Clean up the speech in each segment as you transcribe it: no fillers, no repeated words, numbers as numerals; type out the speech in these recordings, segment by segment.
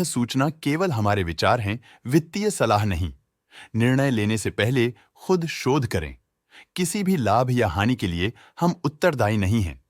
सूचना केवल हमारे विचार हैं, वित्तीय सलाह नहीं। निर्णय लेने से पहले खुद शोध करें। किसी भी लाभ या हानि के लिए हम उत्तरदायी नहीं हैं।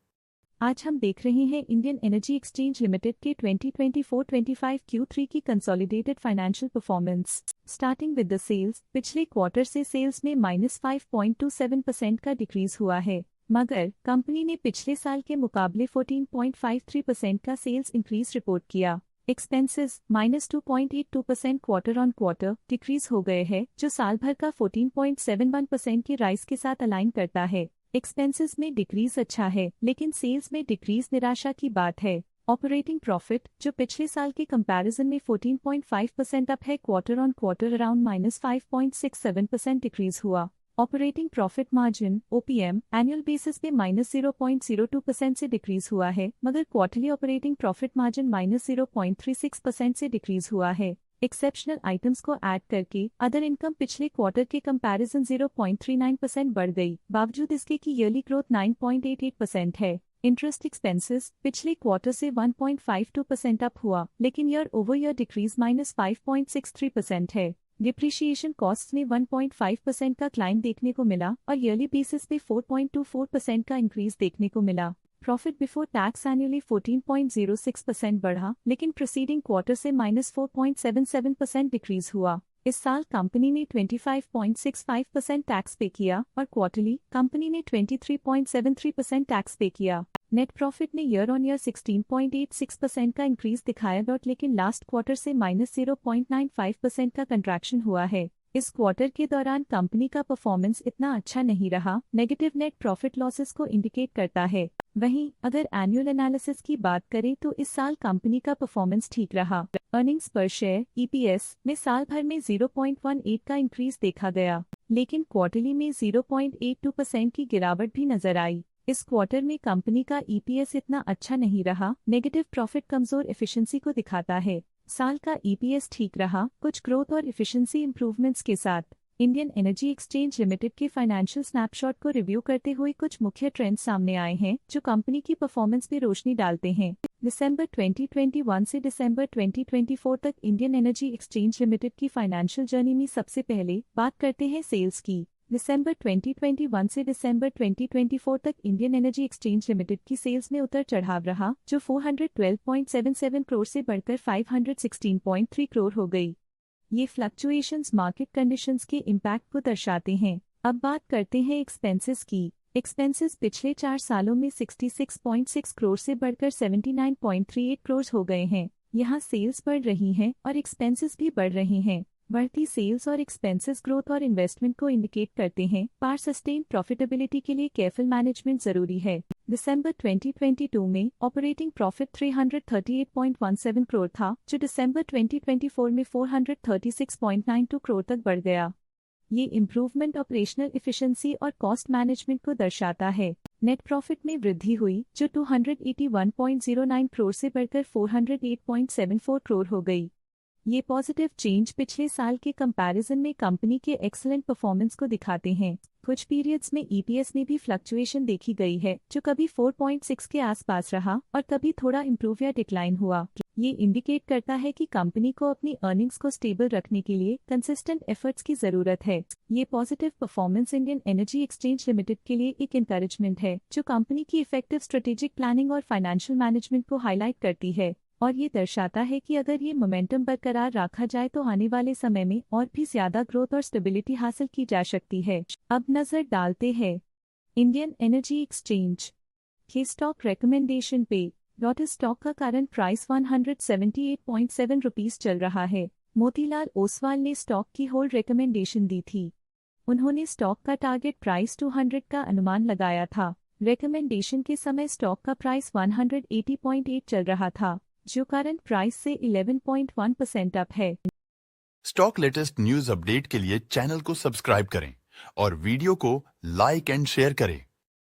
आज हम देख रहे हैं इंडियन एनर्जी एक्सचेंज लिमिटेड के 2024-25 Q3 की consolidated financial performance. Starting with the sales, पिछले क्वार्टर से सेल्स में -5.27% का डिक्रीज हुआ है, मगर कंपनी ने पिछले साल के मुकाबले 14.53% का सेल्स इंक्रीज रिपोर्ट किया। Expenses -2.82% quarter on quarter decrease हो गए हैं, जो साल भर का 14.71% के राइज के साथ अलाइन करता है। एक्सपेंसेस में डिक्रीज अच्छा है, लेकिन सेल्स में डिक्रीज निराशा की बात है। ऑपरेटिंग प्रॉफिट, जो पिछले साल के कंपैरिजन में 14.5% अप है, quarter on quarter around -5.67% decrease हुआ। Operating profit margin OPM annual basis पे -0.02% से डिक्रीज हुआ है, मगर क्वार्टरली ऑपरेटिंग प्रॉफिट मार्जिन -0.36% से डिक्रीज हुआ है। एक्सेप्शनल आइटम्स को ऐड करके अदर इनकम पिछले क्वार्टर के कंपैरिजन 0.39% बढ़ गई, बावजूद इसके कि ईयरली ग्रोथ 9.88% है। इंटरेस्ट एक्सपेंसेस पिछले क्वार्टर से 1.52% अप हुआ, लेकिन ईयर ओवर ईयर डिक्रीज -5.63% है। डिप्रिशिएशन कॉस्ट में 1.5% का क्लाइम देखने को मिला और ईयरली बेसिस पे 4.24% का इंक्रीज देखने को मिला। प्रॉफिट बिफोर टैक्स एनुअली 14.06% बढ़ा, लेकिन प्रीसीडिंग क्वार्टर से -4.77% डिक्रीज हुआ। इस साल कंपनी ने 25.65% टैक्स पे किया और क्वार्टरली कंपनी ने 23.73% टैक्स पे किया। नेट प्रॉफिट ने ईयर ऑन ईयर 16.86% का इंक्रीज दिखाया, लेकिन लास्ट क्वार्टर से -0.95% का कंट्रैक्शन हुआ है। इस क्वार्टर के दौरान कंपनी का परफॉर्मेंस इतना अच्छा नहीं रहा, नेगेटिव नेट प्रॉफिट लॉसेस को इंडिकेट करता है। वहीं अगर एनुअल एनालिसिस की बात करें तो इस साल कंपनी का परफॉर्मेंस ठीक रहा। अर्निंग्स पर शेयर EPS में साल भर में 0.18 का इंक्रीज देखा गया, लेकिन क्वार्टरली में 0.82% की गिरावट भी नजर आई। इस क्वार्टर में कंपनी का EPS इतना अच्छा नहीं रहा, नेगेटिव प्रॉफिट कमजोर एफिशिएंसी को दिखाता है। साल का EPS ठीक रहा, कुछ ग्रोथ और एफिशिएंसी इंप्रूवमेंट्स के साथ। इंडियन एनर्जी एक्सचेंज लिमिटेड के फाइनेंशियल स्नैपशॉट को रिव्यू करते हुए कुछ मुख्य ट्रेंड्स सामने आए हैं, जो कंपनी की परफॉर्मेंस पे रोशनी डालते हैं। दिसंबर 2021 से दिसंबर 2024 तक इंडियन एनर्जी एक्सचेंज लिमिटेड की फाइनेंशियल जर्नी में सबसे पहले बात करते हैं सेल्स की। दिसंबर 2021 से दिसंबर 2024 तक इंडियन एनर्जी एक्सचेंज लिमिटेड की सेल्स में उतर चढ़ाव रहा, जो 412.77 करोड़ से बढ़कर 516.3 करोड़ हो गई। ये फ्लक्चुएशंस मार्केट कंडीशंस के इम्पैक्ट को दर्शाते हैं। अब बात करते हैं एक्सपेंसेस की। एक्सपेंसेस पिछले 4 सालों में 66.6 करोड़ से बढ़कर 79.38 करोड़ हो गए हैं। यहाँ सेल्स बढ़ रही हैं और एक्सपेंसेस भी बढ़ रहे हैं। बढ़ती सेल्स और एक्सपेंसेस ग्रोथ और इन्वेस्टमेंट को इंडिकेट करते हैं, पर सस्टेन प्रॉफिटेबिलिटी के लिए केयरफुल मैनेजमेंट जरूरी है। दिसंबर 2022 में ऑपरेटिंग प्रॉफिट 338.17 करोड़ था, जो दिसंबर 2024 में 436.92 करोड़ तक बढ़ गया। ये इम्प्रूवमेंट ऑपरेशनल एफिशिएंसी और कॉस्ट मैनेजमेंट को दर्शाता है। नेट प्रॉफिट में वृद्धि हुई, जो 281.09 करोड़ से बढ़कर 408.74 करोड़ हो गई। ये पॉजिटिव चेंज पिछले साल के कंपैरिजन में कंपनी के एक्सीलेंट परफॉर्मेंस को दिखाते हैं। कुछ पीरियड्स में EPS में भी फ्लक्चुएशन देखी गई है, जो कभी 4.6 के आसपास रहा और कभी थोड़ा इम्प्रूव या डिक्लाइन हुआ। ये इंडिकेट करता है कि कंपनी को अपनी अर्निंग्स को स्टेबल रखने के लिए कंसिस्टेंट एफर्ट्स की जरूरत है। ये positive performance Indian energy exchange limited के लिए एक इंकरेजमेंट है, जो कंपनी की इफेक्टिव स्ट्रेटेजिक प्लानिंग और फाइनेंशियल मैनेजमेंट को हाईलाइट करती है, और ये दर्शाता है कि अगर ये मोमेंटम बरकरार रखा जाए तो आने वाले समय में और भी ज्यादा ग्रोथ और स्टेबिलिटी हासिल की जा सकती है। अब नजर डालते हैं इंडियन एनर्जी एक्सचेंज के स्टॉक रिकमेंडेशन पे। डॉट स्टॉक का करंट प्राइस 178.7 रुपीस चल रहा है। मोतीलाल ओसवाल ने स्टॉक की होल्ड रिकमेंडेशन दी थी। उन्होंने स्टॉक का टारगेट प्राइस 200 का अनुमान लगाया था। रिकमेंडेशन के समय स्टॉक का प्राइस 180.8 चल रहा था, जो करंट प्राइस से 11.1% अप है। स्टॉक लेटेस्ट न्यूज अपडेट के लिए चैनल को सब्सक्राइब करें और वीडियो को लाइक एंड शेयर करें।